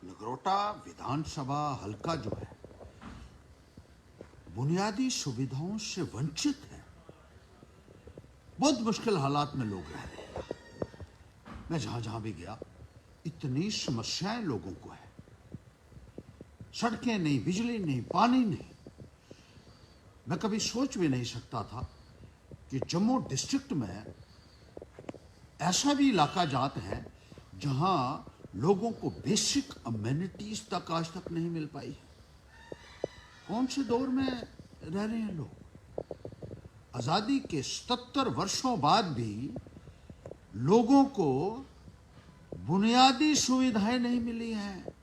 नगरोटा विधानसभा हल्का जो है बुनियादी सुविधाओं से वंचित है। बहुत मुश्किल हालात में लोग रह रहे हैं। मैं जहां जहां भी गया इतनी समस्याएं लोगों को है। सड़कें नहीं, बिजली नहीं, पानी नहीं। मैं कभी सोच भी नहीं सकता था कि जम्मू डिस्ट्रिक्ट में ऐसा भी इलाका जात है जहां लोगों को बेसिक अमेनिटीज तक आज तक नहीं मिल पाई है। कौन से दौर में रह रहे हैं लोग? आजादी के 77 वर्षों बाद भी लोगों को बुनियादी सुविधाएं नहीं मिली हैं।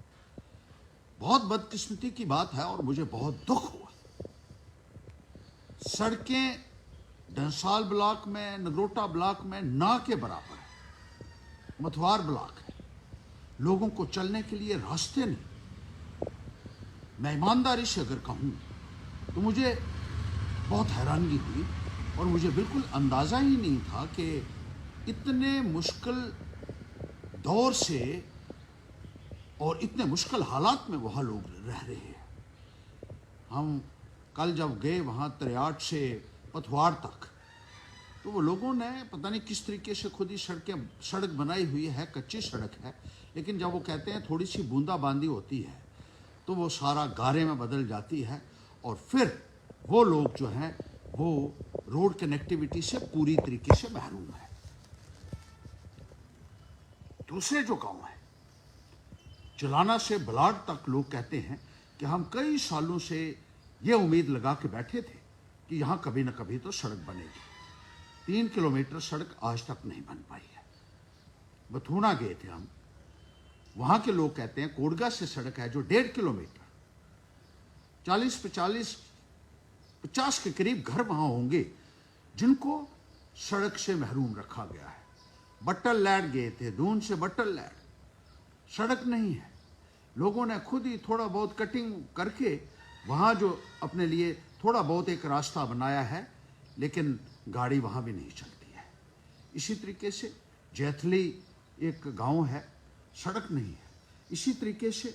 बहुत बदकिस्मती की बात है और मुझे बहुत दुख हुआ। सड़कें डंसाल ब्लॉक में, नगरोटा ब्लॉक में ना के बराबर है। मथुआर ब्लॉक है, लोगों को चलने के लिए रास्ते नहीं। मैं ईमानदारी से अगर कहूं तो मुझे बहुत हैरानगी हुई और मुझे बिल्कुल अंदाजा ही नहीं था कि इतने मुश्किल दौर से और इतने मुश्किल हालात में वहाँ लोग रह रहे हैं। हम कल जब गए वहाँ त्रियाट से पथवार तक, तो वो लोगों ने पता नहीं किस तरीके से खुद ही सड़क बनाई हुई है। कच्ची सड़क है, लेकिन जब वो कहते हैं थोड़ी सी बूंदाबांदी होती है तो वो सारा गारे में बदल जाती है और फिर वो लोग जो हैं वो रोड कनेक्टिविटी से पूरी तरीके से महरूम है। दूसरे जो गांव है चलाना से बलाड तक, लोग कहते हैं कि हम कई सालों से ये उम्मीद लगा के बैठे थे कि यहां कभी ना कभी तो सड़क बनेगी। 3 किलोमीटर सड़क आज तक नहीं बन पाई है। बथूना गए थे हम, वहां के लोग कहते हैं कोडगा से सड़क है जो 1.5 किलोमीटर, 50 के करीब घर वहां होंगे जिनको सड़क से महरूम रखा गया है। बट्टल लैड गए थे, दून से बट्टल लैड, सड़क नहीं है। लोगों ने खुद ही थोड़ा बहुत कटिंग करके वहां जो अपने लिए थोड़ा बहुत एक रास्ता बनाया है, लेकिन गाड़ी वहां भी नहीं चलती है। इसी तरीके से जैथली एक गांव है, सड़क नहीं है। इसी तरीके से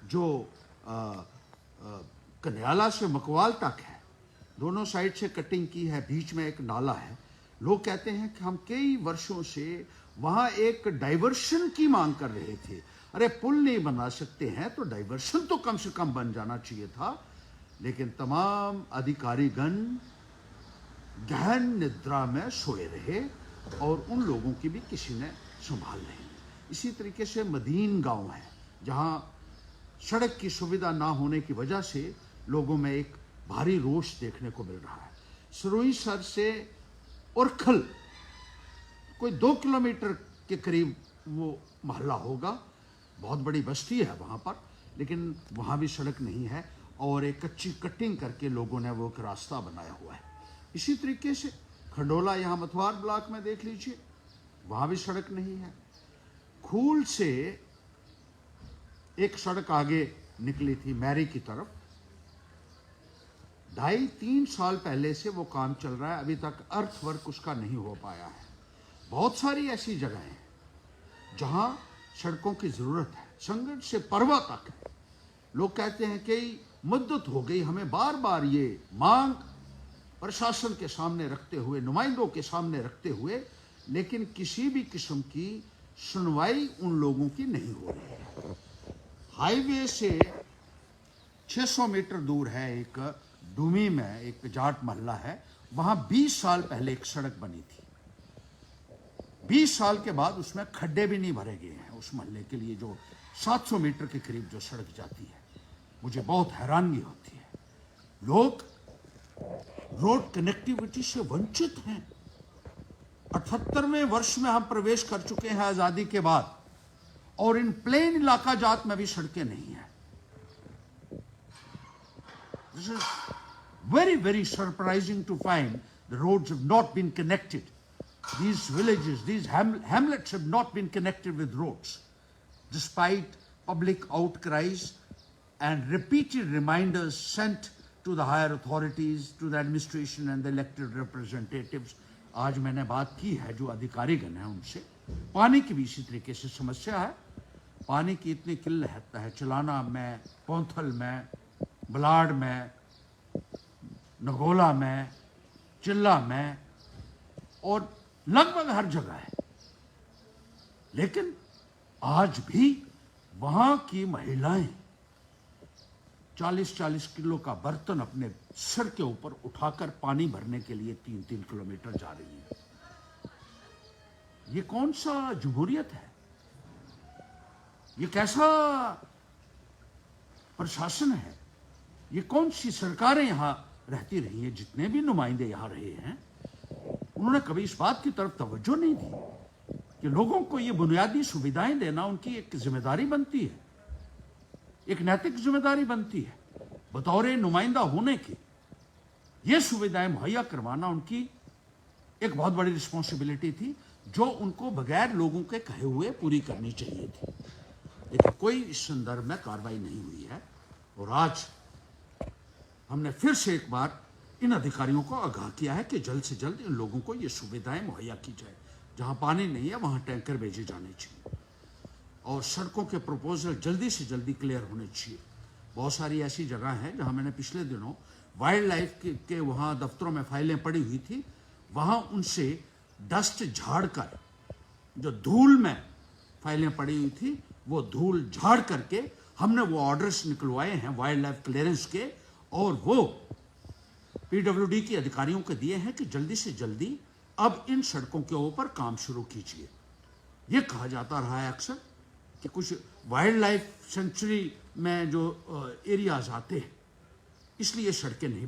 जो कन्याला से मकवाल तक है, दोनों साइड से कटिंग की है, बीच में एक नाला है। लोग कहते हैं कि हम कई वर्षों से वहां एक डाइवर्शन की मांग कर रहे थे। अरे पुल नहीं बना सकते हैं तो डाइवर्शन तो कम से कम बन जाना चाहिए था। लेकिन तमाम अधिकारीगण गहन निद्रा में सोए रहे और उन लोगों की भी किसी ने संभाल नहीं। इसी तरीके से मदीन गांव है जहां सड़क की सुविधा ना होने की वजह से लोगों में एक भारी रोष देखने को मिल रहा है। सरुईसर से उरखल कोई 2 किलोमीटर के करीब वो मोहल्ला होगा। बहुत बड़ी बस्ती है वहां पर, लेकिन वहां भी सड़क नहीं है और एक कच्ची कटिंग करके लोगों ने वो एक रास्ता बनाया हुआ है। इसी तरीके से खंडोला, यहाँ मथुआर ब्लॉक में देख लीजिए, वहां भी सड़क नहीं है। खूल से एक सड़क आगे निकली थी मैरी की तरफ, 2.5-3 साल पहले से वो काम चल रहा है, अभी तक अर्थवर्क उसका नहीं हो पाया है। बहुत सारी ऐसी जगहें हैं जहां सड़कों की जरूरत है। संगठ से परवा तक है। लोग कहते हैं कि मुद्दत हो गई, हमें बार बार ये मांग प्रशासन के सामने रखते हुए, नुमाइंदों के सामने रखते हुए, लेकिन किसी भी किस्म की सुनवाई उन लोगों की नहीं हो रही है। हाईवे से 600 मीटर दूर है एक डूमी में एक जाट मोहल्ला है, वहां 20 साल पहले एक सड़क बनी थी। 20 साल के बाद उसमें खड्डे भी नहीं भरे गए हैं उस मोहल्ले के लिए, जो 700 मीटर के करीब जो सड़क जाती है। मुझे बहुत हैरानगी होती है। लोग रोड कनेक्टिविटी से वंचित हैं। 78वें वर्ष में हम प्रवेश कर चुके हैं आजादी के बाद, और इन प्लेन इलाका जात में भी सड़कें नहीं है। This is very, very surprising to find the roads have not been connected. These villages, these hamlets have not been connected with roads, despite public outcries and repeated reminders sent to the higher authorities, to the administration and the elected representatives. आज मैंने बात की है जो अधिकारीगण हैं उनसे। पानी की भी इसी तरीके से समस्या है। पानी की इतनी किल्लत है, चलाना में, पौंथल में, बलाड में, नगोला में, चिल्ला में और लगभग हर जगह है। लेकिन आज भी वहां की महिलाएं 40-40 किलो का बर्तन अपने सिर के ऊपर उठाकर पानी भरने के लिए 3-3 किलोमीटर जा रही है। ये कौन सा जमहूरियत है? ये कैसा प्रशासन है? ये कौन सी सरकारें यहां रहती रही हैं? जितने भी नुमाइंदे यहां रहे हैं, उन्होंने कभी इस बात की तरफ तवज्जो नहीं दी कि लोगों को ये बुनियादी सुविधाएं देना उनकी एक जिम्मेदारी बनती है, एक नैतिक जिम्मेदारी बनती है। बतौर नुमाइंदा होने की ये सुविधाएं मुहैया करवाना उनकी एक बहुत बड़ी रिस्पॉन्सिबिलिटी थी, जो उनको बगैर लोगों के कहे हुए पूरी करनी चाहिए थी। लेकिन कोई इस संदर्भ में कार्रवाई नहीं हुई है। और आज हमने फिर से एक बार इन अधिकारियों को आगाह किया है कि जल्द से जल्द इन लोगों को ये सुविधाएं मुहैया की जाए। जहां पानी नहीं है वहां टैंकर भेजे जाने चाहिए और सड़कों के प्रपोजल जल्दी से जल्दी क्लियर होने चाहिए। बहुत सारी ऐसी जगह हैं जहां मैंने पिछले दिनों वाइल्ड लाइफ के वहां दफ्तरों में फाइलें पड़ी हुई थी, वहां उनसे डस्ट झाड़कर, जो धूल में फाइलें पड़ी हुई थी वो धूल झाड़ करके हमने वो ऑर्डर्स निकलवाए हैं वाइल्ड लाइफ क्लियरेंस के, और वो पीडब्ल्यूडी के अधिकारियों को दिए हैं कि जल्दी से जल्दी अब इन सड़कों के ऊपर काम शुरू कीजिए। ये कहा जाता रहा है अक्सर कि कुछ वाइल्ड लाइफ सेंचुरी में जो एरियाज आते हैं इसलिए सड़कें नहीं